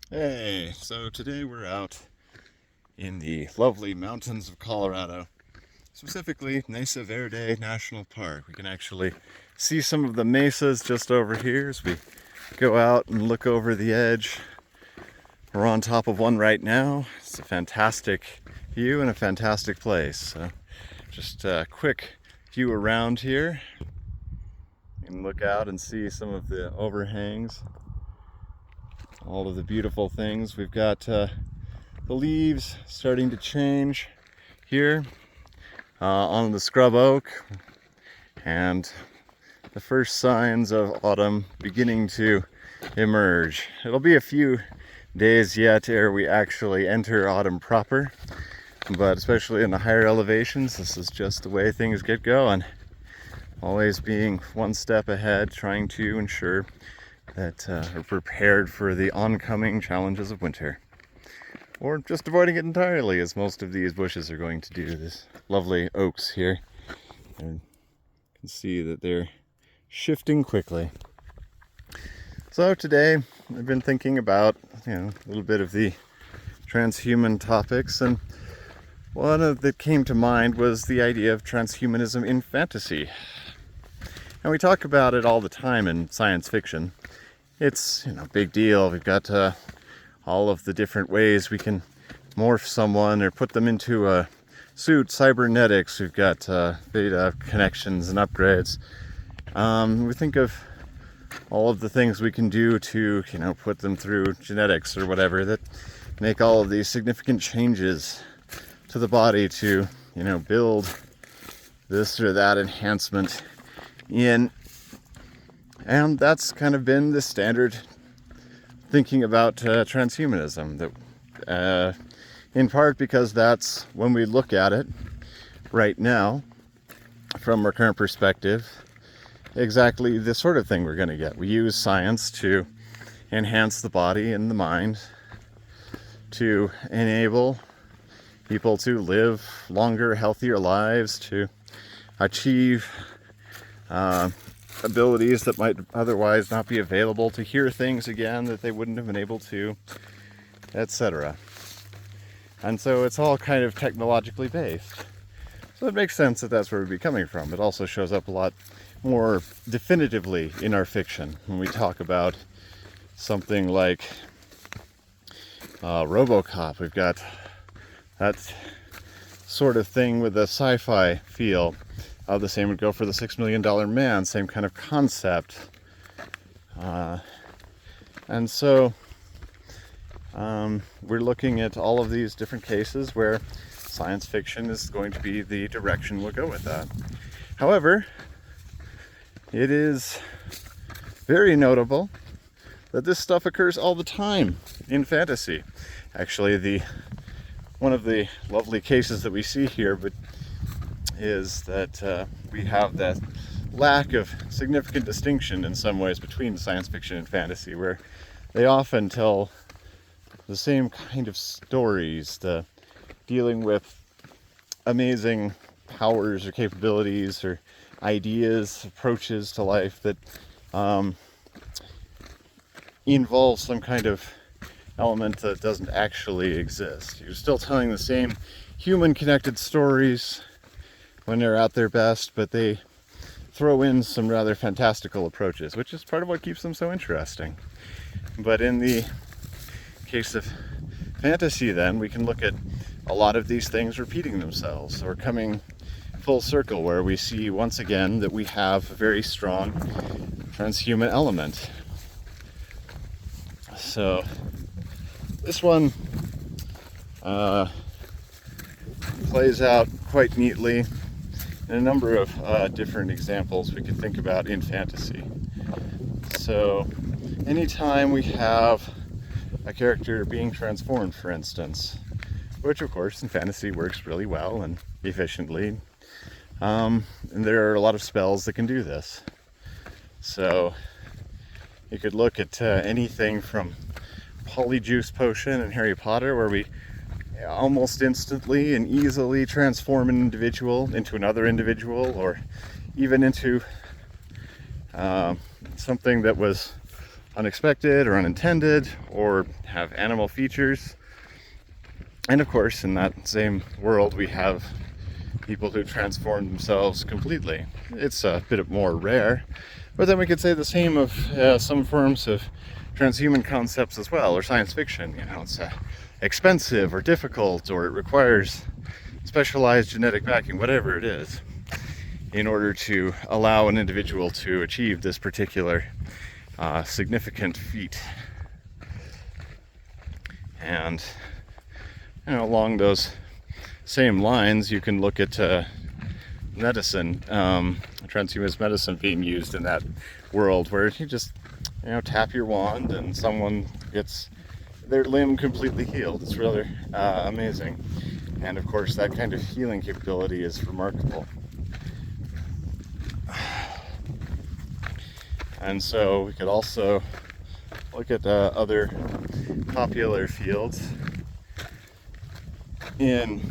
Hey, so today we're out in the lovely mountains of Colorado, specifically Mesa Verde National Park. We can actually see some of the mesas just over here as we go out and look over the edge. We're on top of one right now. It's a fantastic view and a fantastic place. So just a quick view around here. You can look out and see some of the overhangs, all of the beautiful things. We've got the leaves starting to change here on the scrub oak, and the first signs of autumn beginning to emerge. It'll be a few days yet ere we actually enter autumn proper, but especially in the higher elevations, this is just the way things get going. Always being one step ahead, trying to ensure that we're prepared for the oncoming challenges of winter. Or just avoiding it entirely, as most of these bushes are going to do. This lovely oaks here. And you can see that they're shifting quickly. So today I've been thinking about, a little bit of the transhuman topics, and one that came to mind was the idea of transhumanism in fantasy. And we talk about it all the time in science fiction. It's, big deal. We've got all of the different ways we can morph someone or put them into a suit, cybernetics. We've got beta connections and upgrades. We think of all of the things we can do to, put them through genetics or whatever that make all of these significant changes to the body to, build this or that enhancement in. And that's kind of been the standard thinking about transhumanism, that in part because that's, when we look at it right now from our current perspective, exactly the sort of thing we're going to get. We use science to enhance the body and the mind, to enable people to live longer, healthier lives, to achieve abilities that might otherwise not be available, to hear things again that they wouldn't have been able to, etc. And so it's all kind of technologically based. So it makes sense that that's where we'd be coming from. It also shows up a lot more definitively in our fiction when we talk about something like RoboCop. We've got that sort of thing with a sci-fi feel. The same would go for the $6 Million Man, same kind of concept. And so we're looking at all of these different cases where science fiction is going to be the direction we'll go with that. However, it is very notable that this stuff occurs all the time in fantasy. Actually, one of the lovely cases that we see here, but is that we have that lack of significant distinction in some ways between science fiction and fantasy, where they often tell the same kind of stories, dealing with amazing powers or capabilities or ideas, approaches to life that involve some kind of element that doesn't actually exist. You're still telling the same human connected stories when they're at their best, but they throw in some rather fantastical approaches, which is part of what keeps them so interesting. But in the case of fantasy, then, we can look at a lot of these things repeating themselves or coming full circle, where we see once again that we have a very strong transhuman element. So this one plays out quite neatly in a number of different examples we could think about in fantasy. So anytime we have a character being transformed, for instance, which of course in fantasy works really well and efficiently, and there are a lot of spells that can do this. So you could look at anything from Polyjuice Potion in Harry Potter, where we almost instantly and easily transform an individual into another individual, or even into something that was unexpected or unintended, or have animal features. And of course, in that same world, we have people who transform themselves completely. It's a bit more rare, but then we could say the same of some forms of transhuman concepts as well, or science fiction. You know, it's expensive or difficult, or it requires specialized genetic backing, whatever it is, in order to allow an individual to achieve this particular significant feat. And you know, along those same lines, you can look at medicine, transhumanist medicine being used in that world, where you just, you know, tap your wand and someone gets their limb completely healed. It's really amazing. And of course, that kind of healing capability is remarkable. And so we could also look at other popular fields in,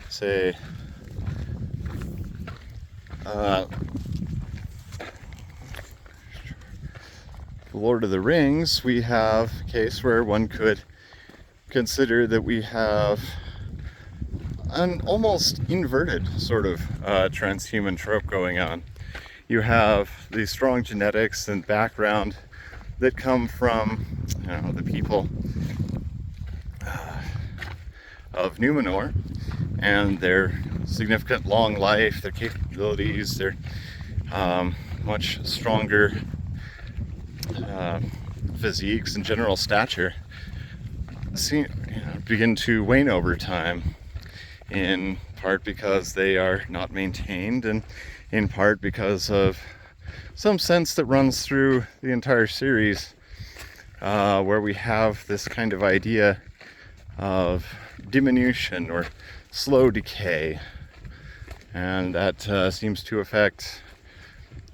say, Lord of the Rings. We have a case where one could consider that we have an almost inverted sort of transhuman trope going on. You have the strong genetics and background that come from, you know, the people of Numenor, and their significant long life, their capabilities, their much stronger physiques and general stature begin to wane over time, in part because they are not maintained, and in part because of some sense that runs through the entire series, where we have this kind of idea of diminution or slow decay, and that seems to affect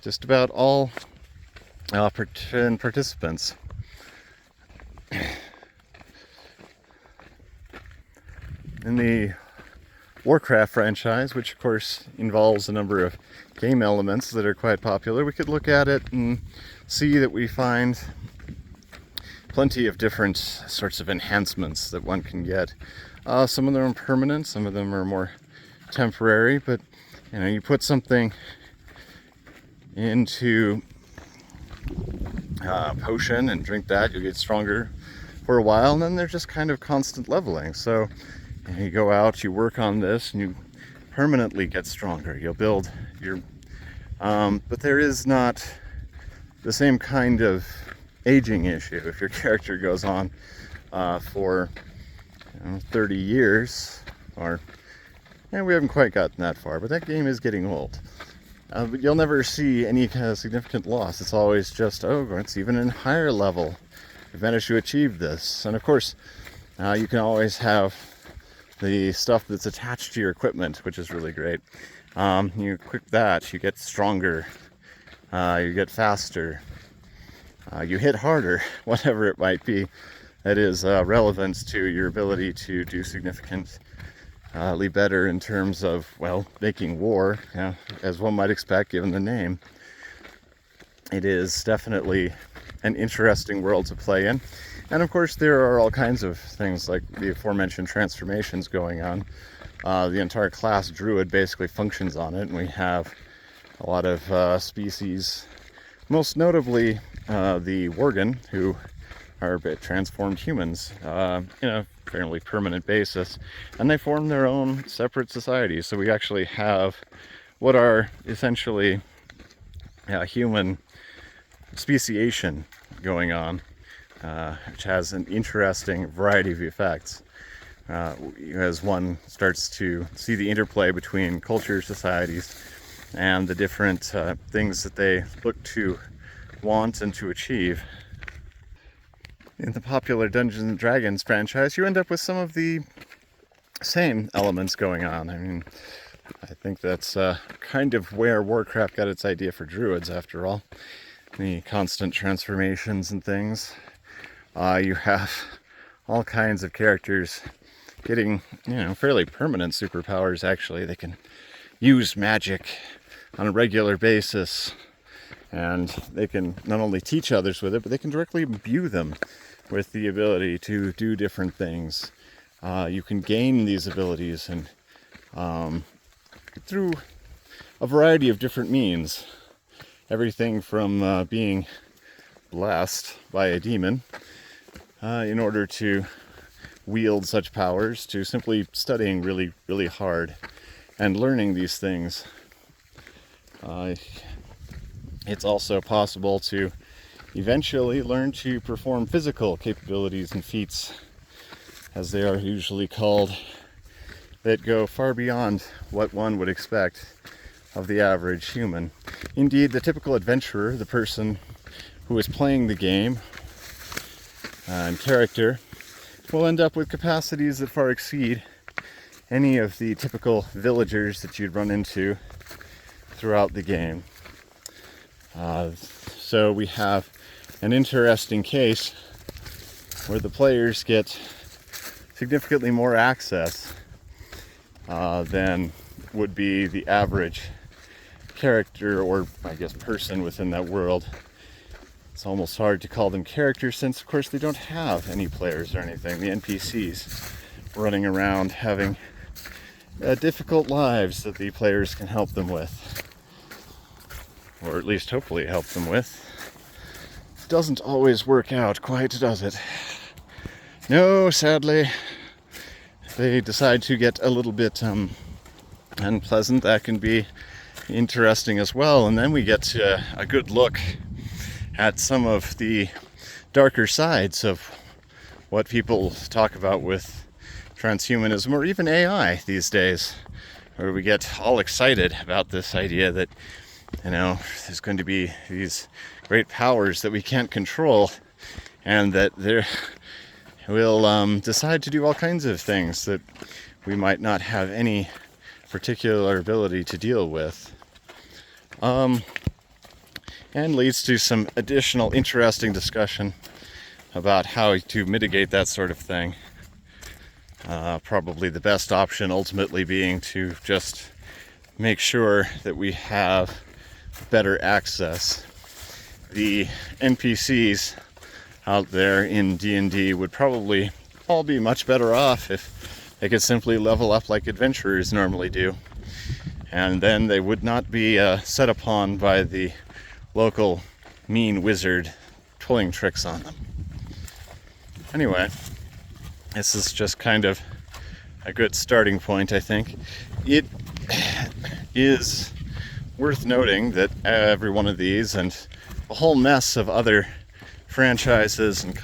just about all participants. In the Warcraft franchise, which of course involves a number of game elements that are quite popular, we could look at it and see that we find plenty of different sorts of enhancements that one can get. Some of them are permanent, some of them are more temporary, but you know, you put something into potion and drink that, you'll get stronger for a while, and then they're just kind of constant leveling. So you go out, you work on this, and you permanently get stronger. You'll build your but there is not the same kind of aging issue. If your character goes on for 30 years, or we haven't quite gotten that far, but that game is getting old. But you'll never see any kind of significant loss. It's always just, oh, it's even in higher level. You've managed to achieve this. And of course, you can always have the stuff that's attached to your equipment, which is really great. You equip that, you get stronger, you get faster, you hit harder, whatever it might be that is relevant to your ability to do significantly better in terms of, well, making war, as one might expect given the name. It is definitely an interesting world to play in. And of course, there are all kinds of things like the aforementioned transformations going on. The entire class Druid basically functions on it, and we have a lot of species, most notably the Worgen, who are transformed humans in a fairly permanent basis, and they form their own separate societies. So we actually have what are essentially human speciation going on, which has an interesting variety of effects as one starts to see the interplay between culture, societies, and the different things that they look to want and to achieve. In the popular Dungeons and Dragons franchise, you end up with some of the same elements going on. I mean, I think that's kind of where Warcraft got its idea for druids, after all. The constant transformations and things. You have all kinds of characters getting, fairly permanent superpowers, actually. They can use magic on a regular basis, And they can not only teach others with it, but they can directly imbue them with the ability to do different things. You can gain these abilities and through a variety of different means. Everything from being blessed by a demon in order to wield such powers, to simply studying really, really hard and learning these things. It's also possible to eventually learn to perform physical capabilities and feats, as they are usually called, that go far beyond what one would expect of the average human. Indeed, the typical adventurer, the person who is playing the game and character, will end up with capacities that far exceed any of the typical villagers that you'd run into throughout the game. So we have an interesting case where the players get significantly more access than would be the average character, or I guess person within that world. It's almost hard to call them characters since, of course, they don't have any players or anything. The NPCs running around having difficult lives that the players can help them with. Or at least hopefully help them with. Doesn't always work out quite, does it? No, sadly, they decide to get a little bit unpleasant. That can be interesting as well. And then we get a good look at some of the darker sides of what people talk about with transhumanism, or even AI these days, where we get all excited about this idea that, you know, there's going to be these great powers that we can't control, and that they will decide to do all kinds of things that we might not have any particular ability to deal with. And leads to some additional interesting discussion about how to mitigate that sort of thing. Probably the best option ultimately being to just make sure that we have better access. The NPCs out there in D&D would probably all be much better off if they could simply level up like adventurers normally do. And then they would not be set upon by the local mean wizard pulling tricks on them. Anyway, this is just kind of a good starting point, I think. It is worth noting that every one of these and a whole mess of other franchises and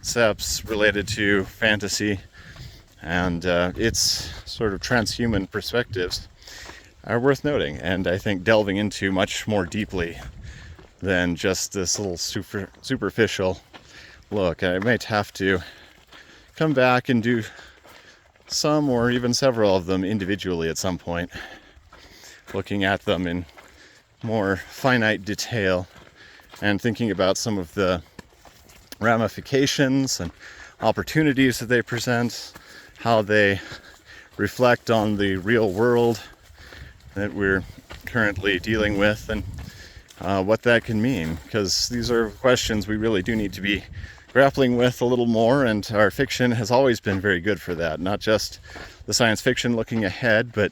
concepts related to fantasy and its sort of transhuman perspectives are worth noting, and I think delving into much more deeply than just this little superficial look. I might have to come back and do some or even several of them individually at some point, looking at them in more finite detail and thinking about some of the ramifications and opportunities that they present, how they reflect on the real world that we're currently dealing with, and what that can mean, because these are questions we really do need to be grappling with a little more, and our fiction has always been very good for that. Not just the science fiction looking ahead, but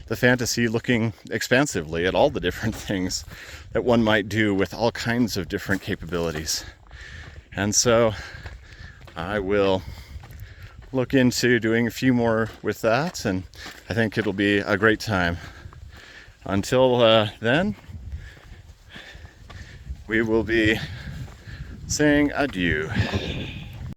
the fantasy looking expansively at all the different things that one might do with all kinds of different capabilities. And so I will look into doing a few more with that, and I think it'll be a great time. Until then, we will be saying adieu.